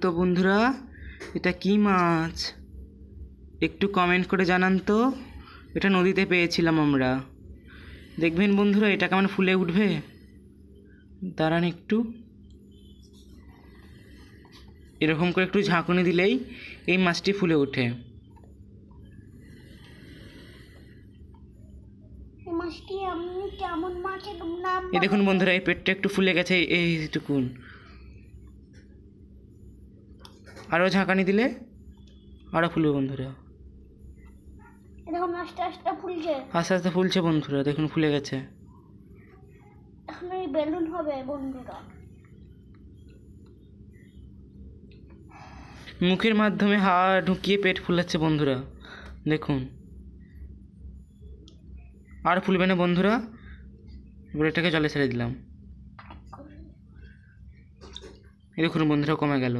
তো বন্ধুরা, এটা কি মাছ একটু কমেন্ট করে জানান তো। এটা নদীতে পেয়েছিলাম আমরা। দেখবেন বন্ধুরা, এটা কেমন ফুলে উঠবে। দাঁড়ান একটু, এরকম করে একটু ঝাঁকুনি দিলেই এই মাছটি ফুলে ওঠে। এই দেখুন বন্ধুরা, এই পেটটা একটু ফুলে গেছে, এইটুকুন। আরও ঝাঁকানি দিলে আরও ফুলবে বন্ধুরা। আস্তে আস্তে ফুলছে, আস্তে আস্তে ফুলছে বন্ধুরা, দেখুন ফুলে গেছে। এখন এই বেলুন হবে বন্ধুরা। মুখের মাধ্যমে হাওয়া ঢুকিয়ে পেট ফুলাচ্ছে বন্ধুরা, দেখুন। আর ফুলবে না বন্ধুরা। এবার এটাকে জলে ছেড়ে দিলাম। এই দেখুন বন্ধুরা, কমে গেল।